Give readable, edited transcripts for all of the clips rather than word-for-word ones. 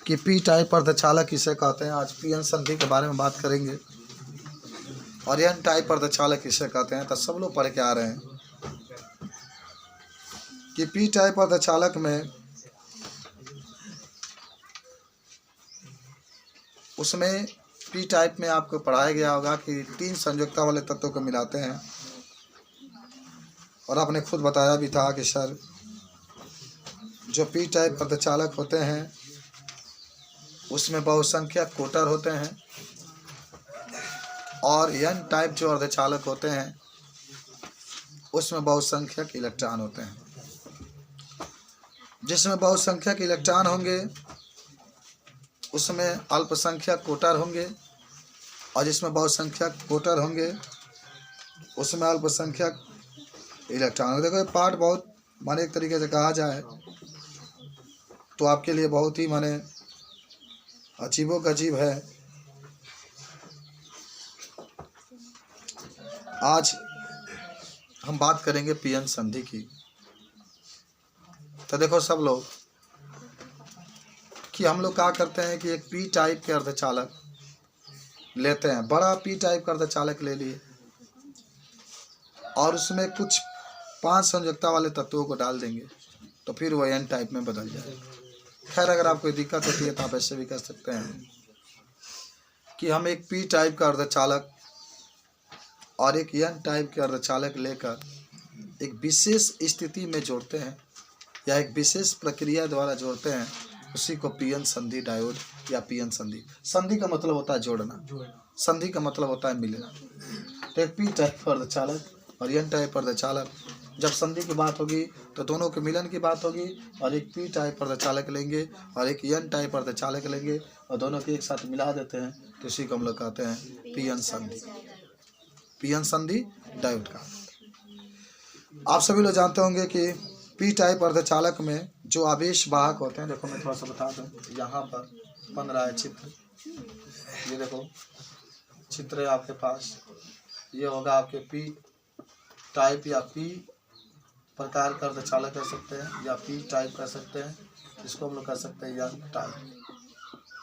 कि P type अर्धचालक किसे कहते हैं। आज पी एन संधि के बारे में बात करेंगे। और एन टाइप अर्धचालक किसे कहते हैं, तो सब लोग पढ़ के आ रहे हैं कि पी टाइप अर्धचालक में उसमें पी टाइप में आपको पढ़ाया गया होगा कि 3 संयोजकता वाले तत्वों को मिलाते हैं। और आपने खुद बताया भी था कि सर जो पी टाइप अर्धचालक होते हैं उसमें बहुसंख्यक कोटर होते हैं, और एन टाइप जो अर्धचालक होते हैं उसमें बहुसंख्यक इलेक्ट्रॉन होते हैं। जिसमें बहुसंख्यक इलेक्ट्रॉन होंगे उसमें अल्पसंख्यक कोटर होंगे, और जिसमें बहुसंख्यक कोटर होंगे उसमें अल्पसंख्यक इलेक्ट्रॉन। देखो ये पार्ट बहुत माने एक तरीके से कहा जाए तो आपके लिए बहुत ही माने अजीबोगरीब है। आज हम बात करेंगे पीएन संधि की। तो देखो सब लोग कि हम लोग क्या करते हैं कि एक पी टाइप के अर्धचालक लेते हैं, बड़ा पी टाइप का अर्धचालक ले लिए और उसमें कुछ 5 संयोजकता वाले तत्वों को डाल देंगे तो फिर वो एन टाइप में बदल जाएगा। खैर अगर आपको दिक्कत होती है तो आप ऐसे भी कर सकते हैं कि हम एक पी टाइप का अर्धचालक और एक एन टाइप के अर्धचालक लेकर एक विशेष स्थिति में जोड़ते हैं या एक विशेष प्रक्रिया द्वारा जोड़ते हैं, उसी को पीएन संधि डायोड या पीएन संधि। संधि का मतलब होता है जोड़ना, संधि का मतलब होता है मिलना। तो एक पी टाइप अर्धचालक और एन टाइप अर्धचालक जब संधि की बात होगी तो दोनों के मिलन की बात होगी, और एक पी टाइप अर्धचालक लेंगे और एक एन टाइप अर्धचालक लेंगे और दोनों के एक साथ मिला देते हैं तो इसी को हम लोग कहते हैं पीएन संधि। पीएन संधि डायोड का आप सभी लोग जानते होंगे कि पी टाइप अर्धचालक में जो आवेश वाहक होते हैं, देखो मैं थोड़ा सा बता दूं, यहाँ पर बन रहा है चित्र। ये देखो चित्र है आपके पास, ये होगा आपके पी टाइप या पी प्रकार का अर्धचालक कह सकते हैं या पी टाइप कह सकते हैं। इसको हम लोग कह सकते हैं एन टाइप,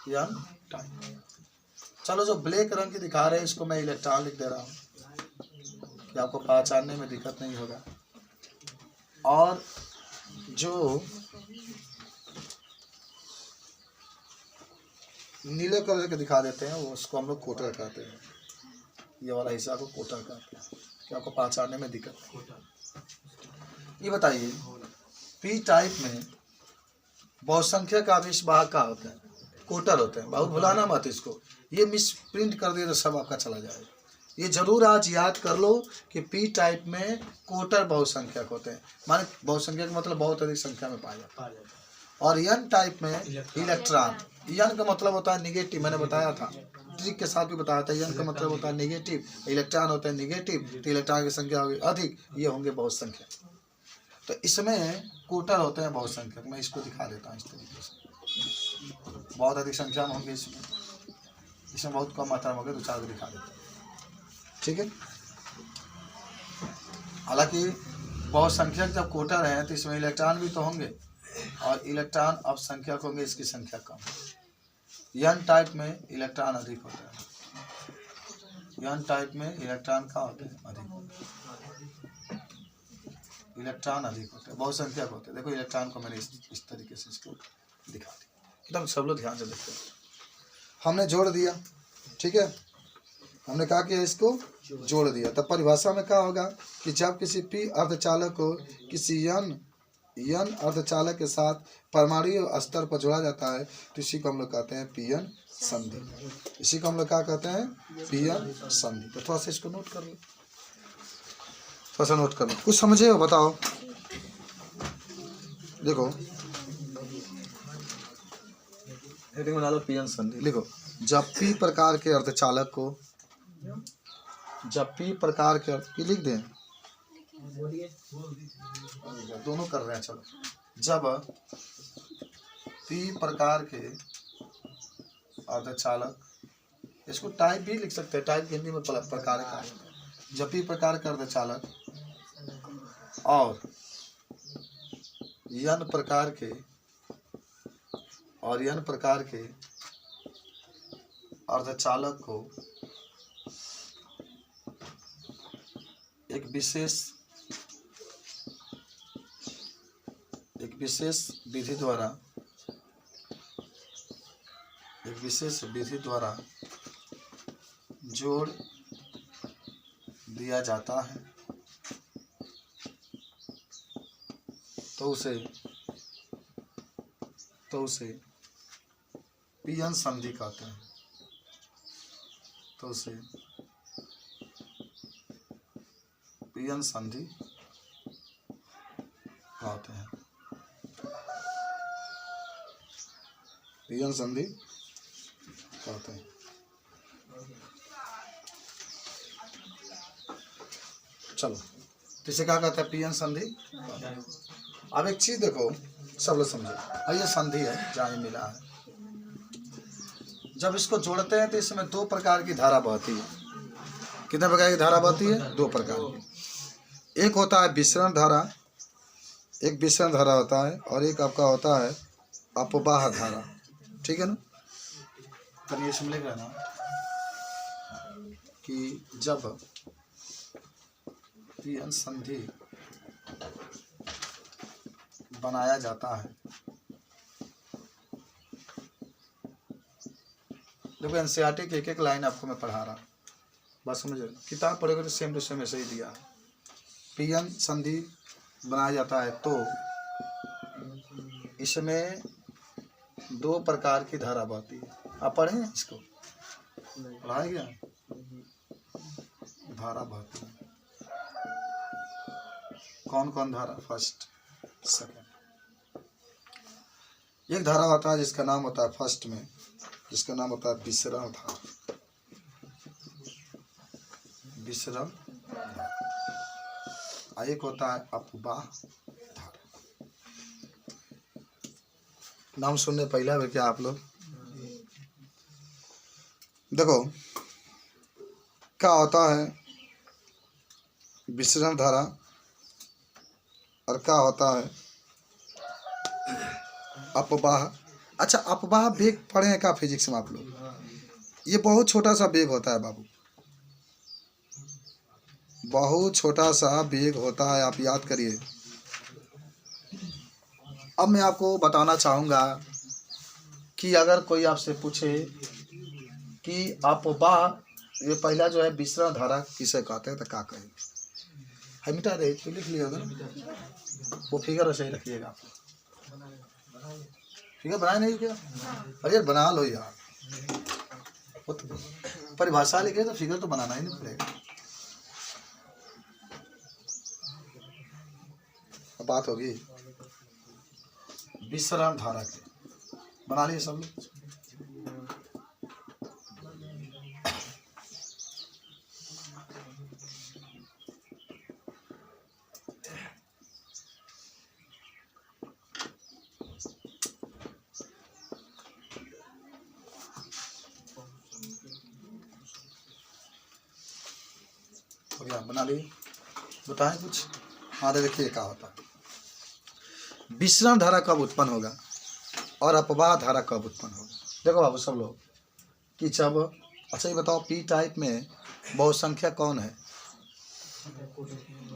एन टाइप। चलो जो ब्लैक रंग की दिखा रहे हैं इसको मैं इलेक्ट्रॉन लिख दे रहा हूँ कि आपको पहचानने में दिक्कत नहीं होगा। और जो नीले कलर के दिखा देते हैं वो उसको हम लोग कोटर कहते हैं। ये वाला हिस्सा को कोटर कहते हैं कि आपको पहचानने में दिक्कत नहीं। ये बताइए पी टाइप में बहुसंख्यक आवेश वाहक का होते हैं, कोटर होते हैं। बहुत भुलाना मत इसको, ये मिस प्रिंट कर दिए तो सब आपका चला जाएगा। ये जरूर आज याद कर लो कि पी टाइप में कोटर बहुसंख्यक होते हैं, माने बहुसंख्यक मतलब बहुत अधिक संख्या में पाया जाता है। और एन टाइप में इलेक्ट्रॉन, एन का मतलब होता है निगेटिव, मैंने बताया था ट्रिक के साथ भी बताया था। एन का मतलब होता है निगेटिव, इलेक्ट्रॉन होता है निगेटिव, तो इलेक्ट्रॉन की संख्या होगी अधिक, ये होंगे बहुसंख्यक। तो इसमें कोटर होते हैं बहुसंख्यक। मैं इसको दिखा देता हूँ इस तरीके से, बहुत अधिक संख्या में होंगे इसमें बहुत कम मात्रा में होंगे, 2-4 को दिखा देता हूँ, ठीक है। हालांकि बहुसंख्यक जब कोटर है तो इसमें इलेक्ट्रॉन भी तो होंगे और इलेक्ट्रॉन अब संख्यक होंगे, इसकी संख्या कम है। एन टाइप में इलेक्ट्रॉन अधिक होता है, एन टाइप में इलेक्ट्रॉन का होते हैं अधिक, इलेक्ट्रॉन अधिक होते हैं, बहुसंख्यक होते हैं। देखो इलेक्ट्रॉन को मैंने इस तरीके से इसको दिखा दिया, एकदम सब लोग ध्यान से देखते हैं। हमने जोड़ दिया, ठीक है, हमने कहा कि इसको जोड़ दिया। तब परिभाषा में क्या होगा कि जब किसी पी अर्धचालक को किसी एन अर्धचालक के साथ परमाणु स्तर पर जोड़ा जाता है तो इसी को हम लोग कहते हैं पीएन संधि। इसी को हम लोग क्या कहते हैं, पीएन संधि। तो थोड़ा सा इसको नोट कर लो, थोड़ा सा नोट कर लो, कुछ समझे हो बताओ। देखो हेडिंग बना लो पीएन संधि, लिखो जब पी प्रकार के अर्धचालक को, जब पी प्रकार के पी लिख दें, दोनों कर रहे हैं, चलो। जब पी प्रकार के अर्धचालक, इसको टाइप भी लिख सकते हैं, टाइप हिंदी में प्रकार का। जब पी प्रकार के अर्धचालक और एन प्रकार के और n प्रकार के अर्धचालक को एक विशेष विधि द्वारा जोड़ दिया जाता है तो उसे पीएन संधि कहते हैं। पीएन संधि कहते हैं। चलो, तो इसे क्या कहते हैं? पीएन संधि। अब एक चीज देखो, सब लोग समझो, ये संधि है जहाँ ये मिला है। जब इसको जोड़ते हैं तो इसमें 2 प्रकार की धारा बहती है। कितने प्रकार की धारा बहती है? 2 प्रकार की। एक होता है विसरण धारा, एक विसरण धारा होता है, और एक आपका होता है अपवाह धारा। ठीक है ना? तो ये समझ लेगा ना कि जब पीएन संधि बनाया जाता है, देखो एनसीईआरटी की एक लाइन आपको मैं पढ़ा रहा, बस समझ, किताब पढ़ोगे तो सेम टू सेम ऐसे ही दिया है। पीएन संधि बनाया जाता है तो इसमें 2 प्रकार की धारा बहती है। आप पढ़े हैं इसको? पढ़ा गया? धारा बहती है। कौन कौन धारा? First, second. एक धारा होता है जिसका नाम होता है फर्स्ट में, जिसका नाम होता है विसरण धारा। विसरण। एक होता है अपवाह धारा। नाम सुनने पहला है क्या आप लोग? देखो क्या होता है विसरण धारा और क्या होता है अपवाह। अच्छा, अपवाह वेग पढ़े हैं क्या फिजिक्स में आप लोग? ये बहुत छोटा सा वेग होता है बाबू, बहुत छोटा सा वेग होता है, आप याद करिए। अब मैं आपको बताना चाहूँगा कि अगर कोई आपसे पूछे कि अपवाह, ये पहला जो है विसरण धारा किसे कहते हैं, तो क्या कहें? है मिटा रहे तो लिख लिया वो फिगर वैसे ही रखिएगा। फिगर बनाए नहीं क्या? अरे यार बना लो यार, परिभाषा लिखे तो फिगर तो बनाना ही नहीं पड़ेगा। अब बात होगी विसरण धारा की, बना लिए सब लोग? बना लिए? बताएं कुछ। हाँ देखिए क्या होता है, विसरण धारा कब उत्पन्न होगा और अपवाह धारा कब उत्पन्न होगा? देखो बाबू सब लोग कि जब, अच्छा ये बताओ पी टाइप में बहुसंख्या कौन है?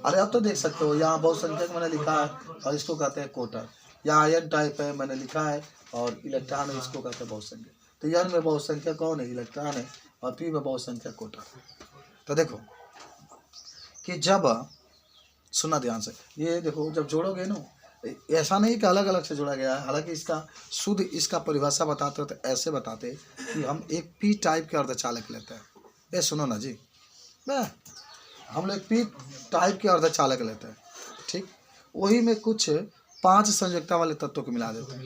अरे अब तो देख सकते हो, यहाँ बहुसंख्यक मैंने लिखा है और इसको कहते हैं कोटर। यहाँ आयन टाइप है मैंने लिखा है और इलेक्ट्रॉन है, इसको कहते हैं बहुसंख्यक। तो एन में बहुसंख्या कौन है? इलेक्ट्रॉन है, और पी में बहुसंख्या कोटर। तो देखो कि जब, सुना ध्यान से, ये देखो जब जोड़ोगे ना, ऐसा नहीं कि अलग अलग से जोड़ा गया है, हालांकि इसका शुद्ध इसका परिभाषा बताते हो तो ऐसे बताते कि हम एक पी टाइप के अर्धचालक लेते हैं। ये सुनो ना जी, मैं हम लोग पी टाइप के अर्धचालक लेते हैं, ठीक, वही में कुछ 5 संयोजकता वाले तत्वों को मिला देते हैं,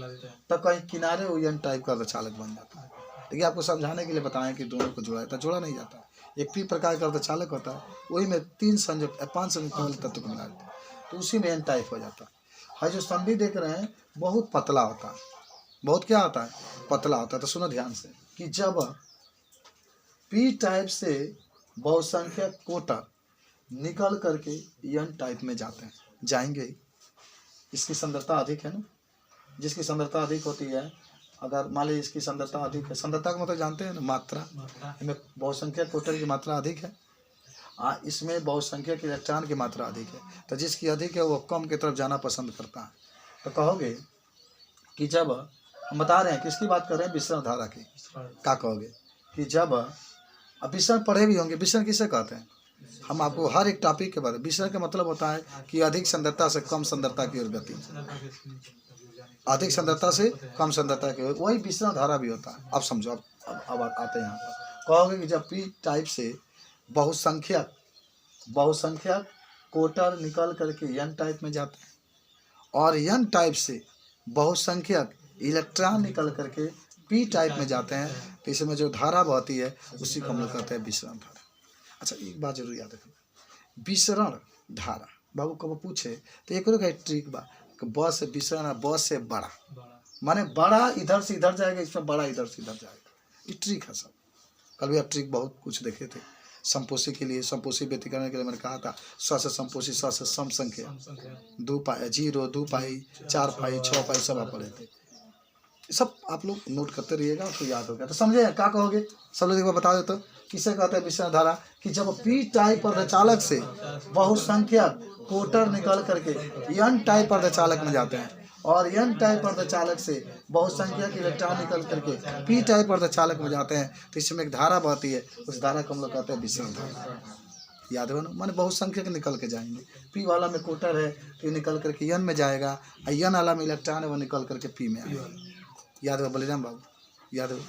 तब कहीं किनारे वो एन टाइप का अर्धचालक बन जाता है। देखिए आपको समझाने के लिए बताएं कि दोनों को जोड़ा जाता है, जोड़ा नहीं जाता। एक पी प्रकार का अर्धचालक होता है, वही में 5 संयोजकता वाले तत्व को मिला देते हैं, तो उसी में एन टाइप हो जाता है। जो संधि देख रहे हैं बहुत पतला होता है, बहुत क्या होता है? पतला होता है। तो सुनो ध्यान से कि जब पी टाइप से बहुसंख्यक कोटर निकल करके एन टाइप में जाते हैं, जाएंगे, इसकी सांद्रता अधिक है ना, जिसकी सांद्रता अधिक होती है अगर मान लीजिए इसकी सांद्रता अधिक है, सांद्रता का मतलब जानते हैं ना, मात्रा, इनमें बहुसंख्यक प्रोटॉन की मात्रा अधिक है, इसमें बहुसंख्यक इलेक्ट्रॉन की मात्रा अधिक है, तो जिसकी अधिक है वो कम की तरफ जाना पसंद करता है। तो कहोगे कि जब हम बता रहे हैं किसकी बात कर रहे हैं, विसरण धारा की, क्या कहोगे कि जब अब विसरण पढ़े भी होंगे, विसरण किसे कहते हैं, हम आपको हर एक टॉपिक के बारे में, विसरण का मतलब होता है कि अधिक सांद्रता से कम सांद्रता की ओर गति, अधिक सांद्रता से कम सांद्रता की ओर, वही विसरण धारा भी होता है। अब समझो, अब आते हैं यहाँ पर, कहोगे कि जब पी टाइप से बहुसंख्यक कोटर निकल करके एन टाइप में जाते हैं और एन टाइप से बहुसंख्यक इलेक्ट्रॉन निकल करके पी टाइप में जाते हैं, तो इसमें जो धारा बहती है उसी को हम लोग कहते हैं विसरण धारा। अच्छा, एक बात जरूर याद रखना, विसरण धारा बाबू कब पूछे तो एक लोग ट्रिक बा, ब से विसरण, ब से बड़ा, माने बड़ा इधर से इधर जाएगा, इसमें बड़ा इधर से इधर जाएगा, ये ट्रिक है सब। कल भी आप ट्रिक बहुत कुछ देखे थे। संपोषी के लिए, संपोषी व्यतिकरण के लिए मैंने कहा था स से संपोषी, स से सम संख्या, 2 पाई 0, 2 पाई 4 पाई 6 पाई सब आप पढ़े थे, सब आप लोग नोट करते रहिएगा, तो याद होगा। तो समझे क्या कहोगे, सब लोग एक बार बता दो तो, किसे कहते हैं विसरण धारा, कि जब पी टाइप अर्धचालक से बहुसंख्यक कोटर निकल करके एन टाइप अर्धचालक में जाते हैं और एन टाइप अर्धचालक से बहुसंख्यक इलेक्ट्रॉन निकल करके पी टाइप अर्धचालक में जाते हैं, तो इसमें एक धारा बहती है, उस धारा को हम लोग कहते हैं विसरण धारा। याद हो ना, माने बहुसंख्यक निकल के जाएंगे, पी वाला में कोटर है तो निकल करके एन में जाएगा, और एन वाला में इलेक्ट्रॉन है वो निकल करके पी में आएगा। याद हो बलिराम बाबू, याद हो?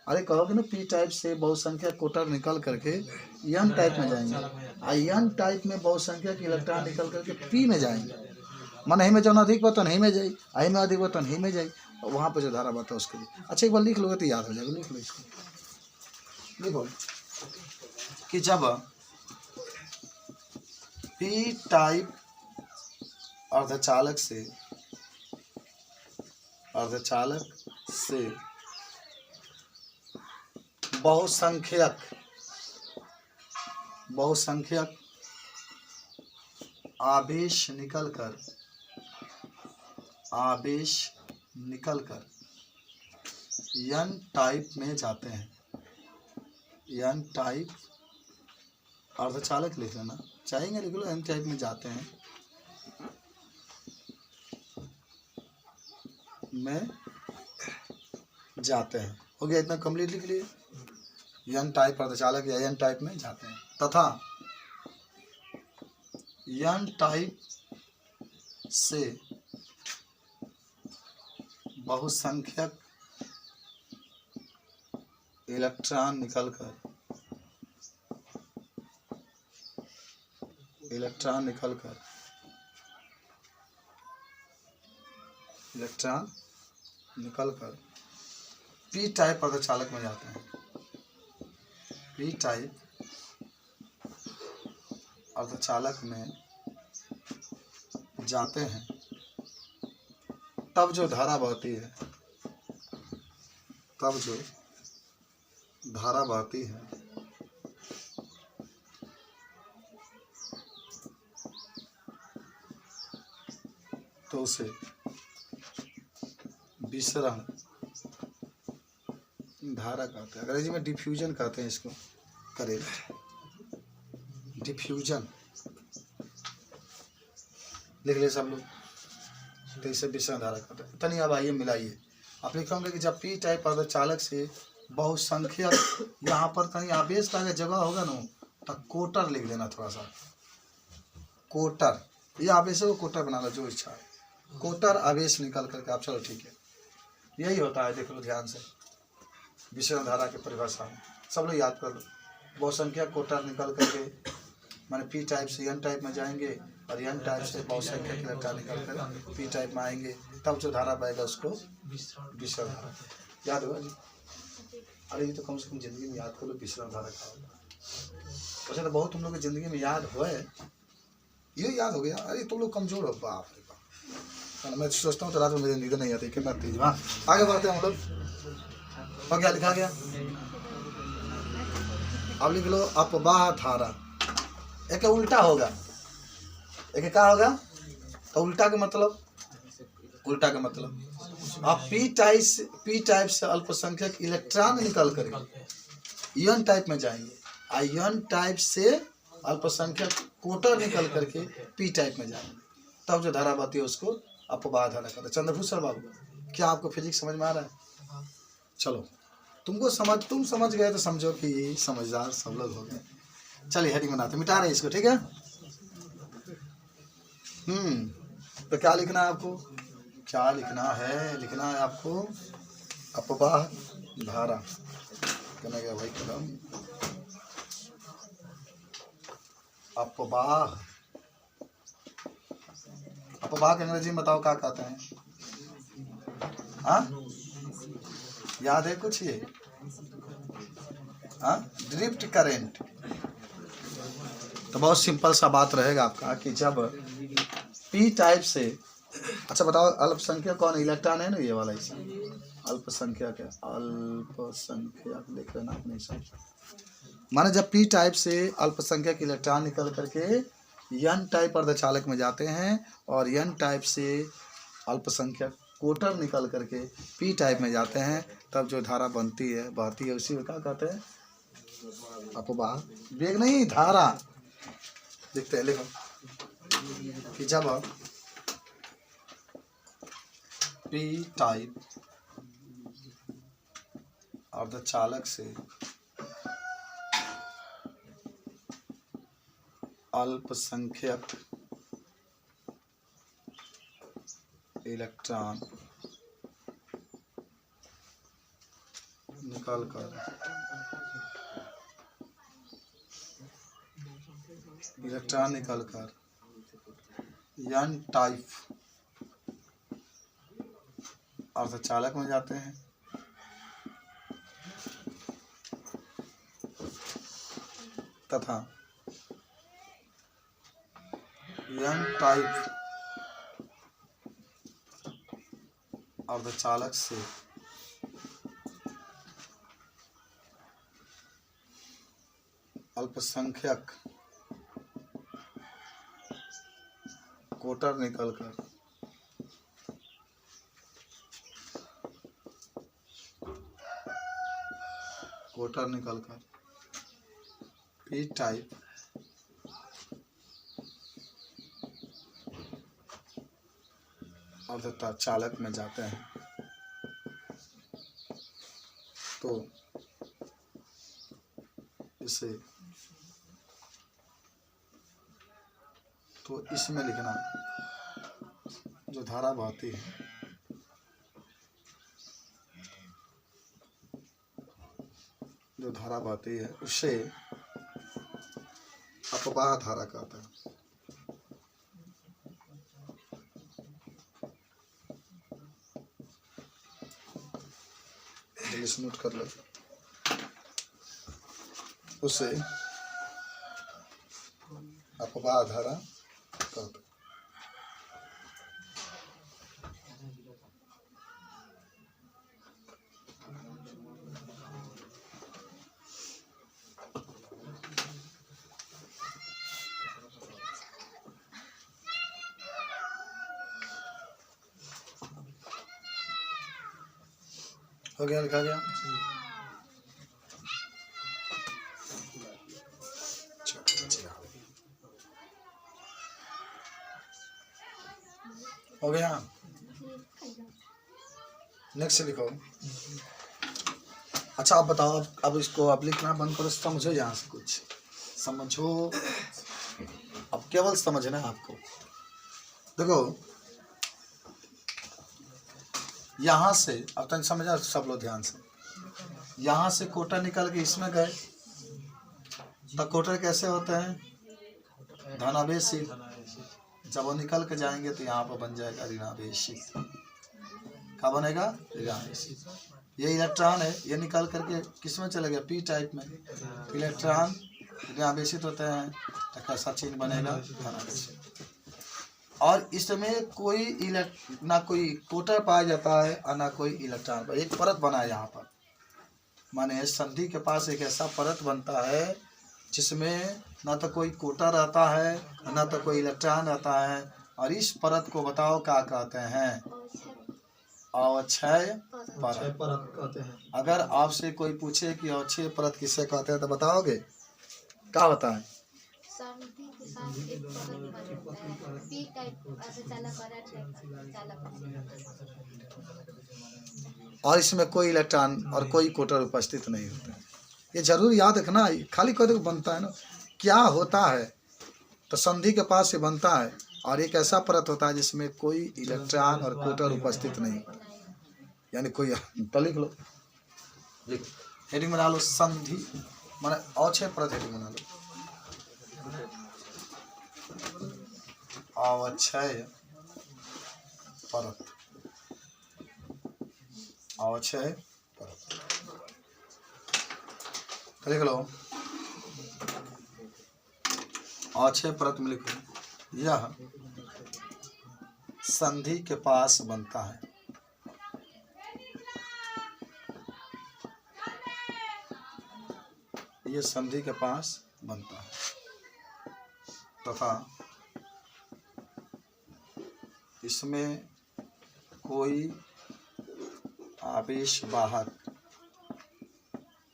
अरे कहोगे ना पी टाइप से बहुसंख्यक कोटर निकल करके एन टाइप में जाएंगे, और एन टाइप में बहुसंख्यक इलेक्ट्रॉन निकल करके पी में जाएंगे, मन नहीं में जो अधिक बता नहीं में जाए, आई में अधिक बता नहीं में जाए, वहाँ पर जो धारा बता उसके लिए। अच्छा, एक बार लिख लोगे तो याद हो जाएगा, लिख लो इसको, लिखो कि जब पी टाइप अर्धचालक से बहुसंख्यक आवेश निकलकर एन टाइप में जाते हैं, एन टाइप अर्धचालक लिख लेना, चाहेंगे लिख लो, एन टाइप में जाते हैं हो गया, इतना कंप्लीट लिख लिए, एन टाइप अर्धचालक या एन टाइप में जाते हैं, तथा एन टाइप से बहुसंख्यक इलेक्ट्रॉन निकलकर पी टाइप अर्धचालक में जाते हैं, पी टाइप अर्धचालक में जाते हैं, तब जो धारा बहती है, तो उसे विसरण धारा कहते हैं। अंग्रेजी में डिफ्यूजन कहते हैं इसको, करेक्ट, डिफ्यूजन लिख ले सब लोग, तो इसे विसरण धारा कहते हैं। तनी अब आइए मिलाइए, आप लिखोगे कि जब पी टाइप अर्धचालक से बहुसंख्यक, यहाँ पर कहीं आवेश का जगह होगा ना तो कोटर लिख देना, थोड़ा सा कोटर, ये आवेश को कोटर बना लो, जो इच्छा है, कोटर आवेश निकल करके आप, चलो ठीक है, यही होता है, देख लो ध्यान से, विसरण धारा की परिभाषा में सब लोग याद कर लो। बहुसंख्यक कोटर निकल करके माने पी टाइप से एन टाइप में जाएंगे और एन टाइप से बहुसंख्यक इलेक्ट्रॉन निकल कर पी टाइप में आएंगे, तब जो धारा बहेगा उसको विसरण धारा। याद होगा जी? अरे ये तो कम से कम जिंदगी में याद कर लो, विसरण धारा का होगा। वैसे तो बहुत तुम लोग की जिंदगी में याद हुआ है, ये याद हो गया। अरे तुम लोग कमजोर हो, बाप रे बाप, मैं सोचता हूँ तो रात में मुझे नींद नहीं आती, कितना तेज। हाँ आगे बढ़ते हैं हम लोग, हो गया, लिखा गया। अब लिख लो अपवाह धारा, एक उल्टा होगा, एक क्या होगा, तो उल्टा के मतलब अब पी टाइप से अल्पसंख्यक इलेक्ट्रॉन निकल करके एन टाइप में जाएंगे। एन टाइप से अल्पसंख्यक कोटर निकल करके पी टाइप में जाएंगे, तब जो धारा बहती है उसको अपवाह धारा कहते हैं। चंद्रभूषण बाबू, क्या आपको फिजिक्स समझ में आ रहा है? चलो, तुम समझ गए तो समझो कि समझदार सब लोग हो गए। चलिए हेडिंग बनाते, मिटा रहे हैं इसको, ठीक है। तो क्या लिखना है आपको? क्या लिखना है? लिखना है आपको अपवाह धारा। कहना गया भाई कलम, अपवाह। अपवाह के अंग्रेजी में बताओ क्या कहते हैं? हाँ, याद है कुछ ये? हाँ, ड्रिफ्ट करेंट। तो बहुत सिंपल सा बात रहेगा आपका कि जब पी टाइप से, अच्छा बताओ, अल्पसंख्यक कौन? इलेक्ट्रॉन है ना ये वाला, इसे अल्पसंख्यक है। अल्पसंख्यक लिख लेना अपने हिसाब से। माने जब पी टाइप से अल्पसंख्यक इलेक्ट्रॉन निकल करके एन टाइप अर्धचालक में जाते हैं और एन टाइप से अल्पसंख्यक कोटर निकल करके पी टाइप में जाते हैं, तब जो धारा बनती है बहती है उसी में क्या कहते हैं? अपवाह। वेग नहीं, धारा। देखते हैं, लिखो कि जब पी टाइप अर्धचालक से अल्पसंख्यक इलेक्ट्रॉन निकलकर एन टाइप अर्धचालक में जाते हैं, तथा एन टाइप अर्धचालक से अल्पसंख्यक कोटर निकलकर पी टाइप अर्धचालक में जाते हैं, तो इसमें लिखना जो धारा बहती है, उसे अपवाह धारा कहता है। नोट कर लो, उसे अपवाह धारा कहते हैं। हो गया, लिखा गया। हो गया। नेक्स्ट लिखो। अच्छा आप बताओ, अब इसको अब लिखना बंद करो, समझो, यहाँ से कुछ समझो। अब केवल समझना है आपको। देखो यहाँ से, अब तक समझा सब लोग ध्यान से। यहाँ से कोटर निकल के इसमें गए, तो कोटर कैसे होते हैं? धनावेशी। जब वो निकल के जाएंगे तो यहाँ पर बन जाएगा ऋणावेशी। क्या बनेगा? ऋणावेशी। ये इलेक्ट्रॉन है, ये निकल करके किस में चला गया? पी टाइप में। इलेक्ट्रॉन ऋणावेशित होते हैं तो कैसा चिन्ह बनेगा? धनावेशी। और इसमें कोई ना कोई कोटर पाया जाता है और ना कोई इलेक्ट्रॉन पर। एक परत बना है यहाँ पर, माने संधि के पास एक ऐसा परत बनता है जिसमें ना तो कोई कोटर रहता है ना तो कोई इलेक्ट्रॉन रहता है। और इस परत को बताओ क्या कहते हैं? अवक्षय अक्षय परत। परत कहते हैं। अगर आपसे कोई पूछे कि अवक्षय परत किसे कहते हैं तो बताओगे क्या होता है? संधि के साथ एक परत बनता है, पी टाइप ऐसे चाला परत चाला और इसमें कोई इलेक्ट्रॉन और कोई कोटर उपस्थित नहीं होता है। ये जरूर याद रखना, खाली कदम बनता है ना, क्या होता है तो संधि के पास से बनता है और एक ऐसा परत होता है जिसमें कोई इलेक्ट्रॉन और कोटर उपस्थित नहीं होता, यानी कोई तो लिख लो, हेडिंग बना लो संधि माने अवक्षय परत, हेडिंग बना लो अवक्षय परत, अवक्षय परत तो लिख लो अवक्षय परत में लिखो यह संधि के पास बनता है, ये संधि के पास बनता है तथा इसमें कोई आवेश वाहक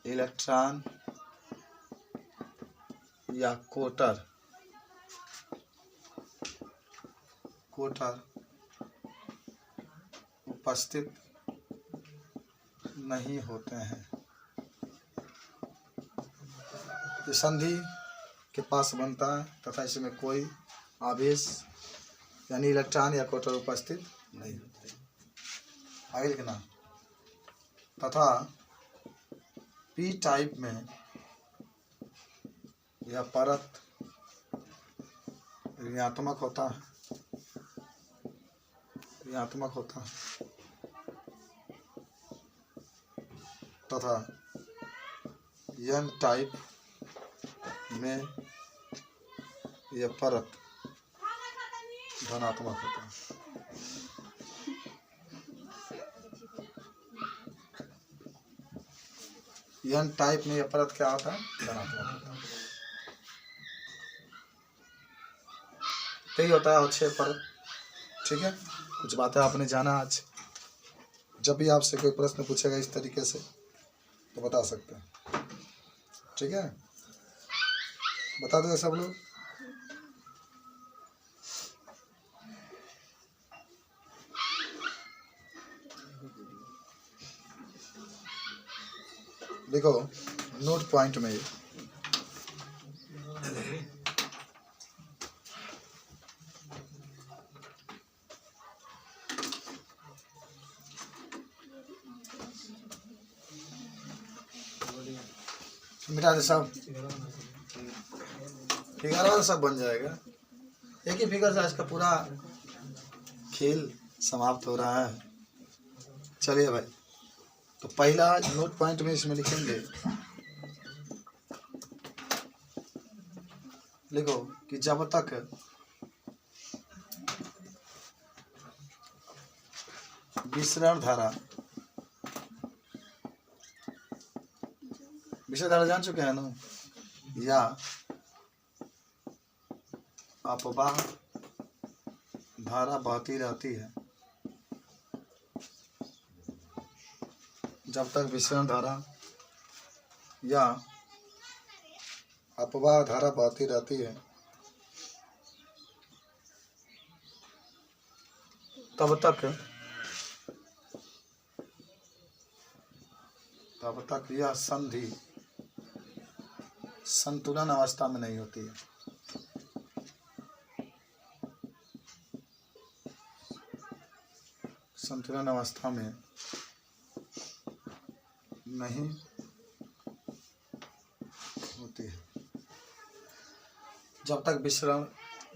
इलेक्ट्रॉन या कोटर उपस्थित नहीं होते हैं। ये संधि के पास बनता है तथा इसमें कोई आवेश यानी इलेक्ट्रॉन या कोटर उपस्थित नहीं होते। आगे लिखना तथा पी टाइप में यह परत ऋणात्मक होता है, ऋणात्मक होता है तथा एन टाइप में यह परत धनात्मक होता है। एन टाइप में यह परत क्या होता है? धनात्मक होता है। यही होता है अवक्षय परत। ठीक है, कुछ बातें आपने जाना आज। जब भी आपसे कोई प्रश्न पूछेगा इस तरीके से तो बता सकते हैं। ठीक है, बता दो सब लोग। देखो नोट पॉइंट में मिटा दे सब, फिगर वाला सब बन जाएगा। एक ही फिगर से आज का पूरा खेल समाप्त हो रहा है। चलिए भाई, तो पहला नोट पॉइंट में इसमें लिखेंगे, लिखो कि जब तक विसरण धारा, विसरण धारा जान चुके हैं ना, या अपवाह धारा बहती रहती है, जब तक विसरण धारा या अपवाह धारा बहती रहती है तब तक यह संधि संतुलन अवस्था में नहीं होती है। संतुलन अवस्था में नहीं होती है। जब तक विसरण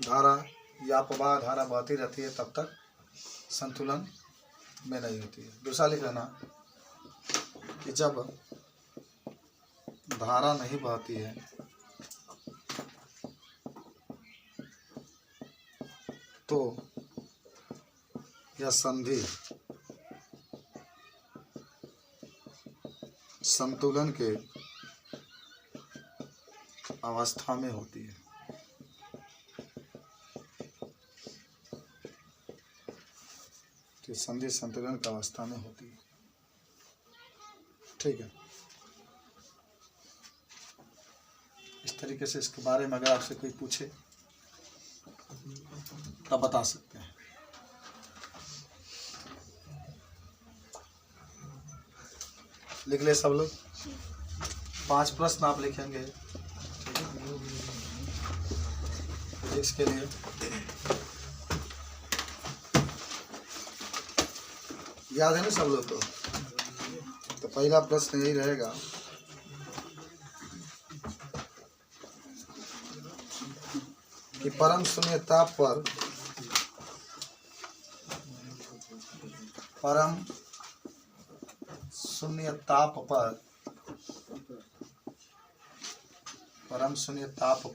धारा या अपवाह धारा बहती रहती है तब तक संतुलन में नहीं होती है। दूसरा लिख लेना कि जब धारा नहीं बहती है तो यह संधि संतुलन के अवस्था में होती है। कि संधि संतुलन की अवस्था में होती है। ठीक है, इस तरीके से इसके बारे में अगर आपसे कोई पूछे तब बता सकते हैं। लिख ले सब लोग। 5 प्रश्न आप लिखेंगे फिजिक्स के लिए। याद है ना सब लोग को? तो पहला प्रश्न यही रहेगा कि परम शून्य ताप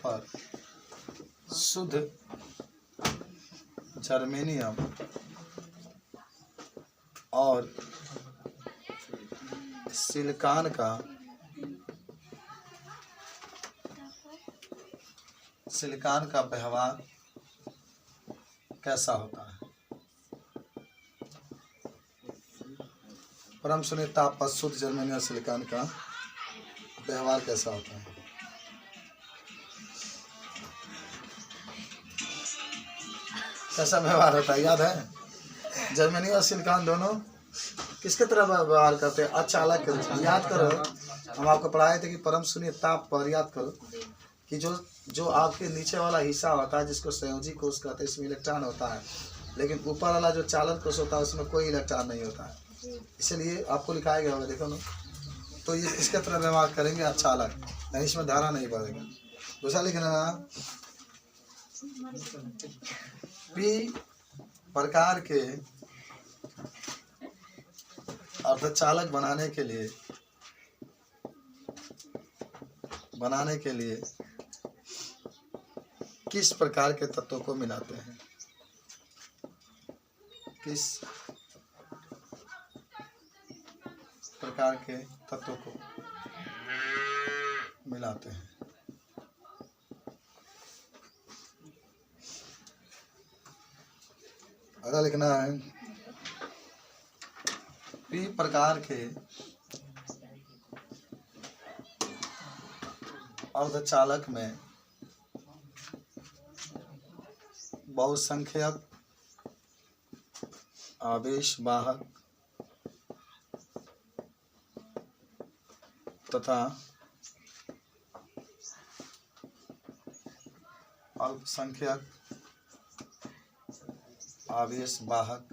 पर शुद्ध जर्मेनियम और सिलिकॉन का व्यवहार कैसा होता है। परम शून्य ताप पर शुद्ध जर्मेनियम और सिलिकॉन का व्यवहार कैसा होता है। कैसा व्यवहार होता है याद है? जर्मेनियम और सिलिकॉन दोनों किसके तरह व्यवहार करते हैं? अचालक के रूप में। याद करो, हम आपको पढ़ाए थे कि परम शून्य ताप पर याद करो कि जो आपके नीचे वाला हिस्सा होता है जिसको संयोजी कोष कहते हैं, इसमें इलेक्ट्रॉन होता है, लेकिन ऊपर वाला जो चालक कोष होता है उसमें कोई इलेक्ट्रॉन नहीं होता है। इसलिए आपको लिखाया गया होगा, देखो ना। तो ये किसके तरह व्यवहार करेंगे? अचालक, नहीं इसमें धारा नहीं बढ़ेगा। दूसरा लिखना, पी प्रकार के अर्धचालक बनाने के लिए किस प्रकार के तत्वों को मिलाते हैं? किस प्रकार के तत्वों को मिलाते हैं? अगला लिखना है, पी प्रकार के अर्धचालक में बहुसंख्यक आवेश वाहक तथा अल्पसंख्यक आवेश वाहक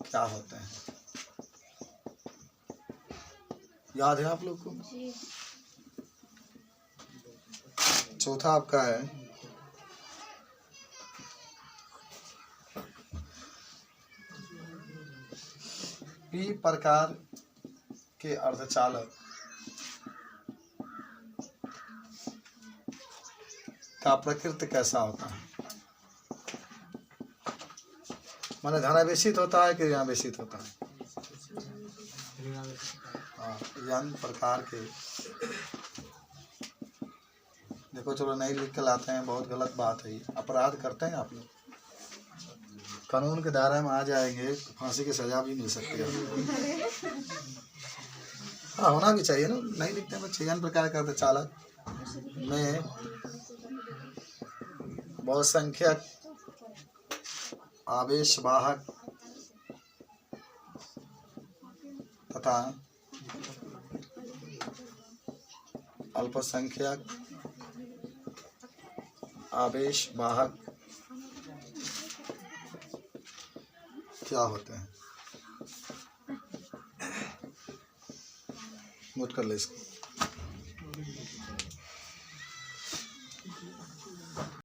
क्या होते हैं? याद है आप लोग को? चौथा आपका है, पी प्रकार के अर्धचालक का प्रकृति कैसा होता है? माने धनावेशित होता है कि ऋणावेशित होता है? हाँ, यन प्रकार के। देखो चलो नहीं लिख कर लाते हैं, बहुत गलत बात है। ये अपराध करते हैं आप लोग, कानून के दायरे में आ जाएंगे तो फांसी की सजा भी मिल सकती है। हाँ, होना भी चाहिए ना। नहीं लिखते हैं बच्चे। यन प्रकार का अर्धचालक में बहुसंख्यक आवेश वाहक तथा अल्पसंख्यक आवेश वाहक क्या होते हैं? नोट कर ले इसको।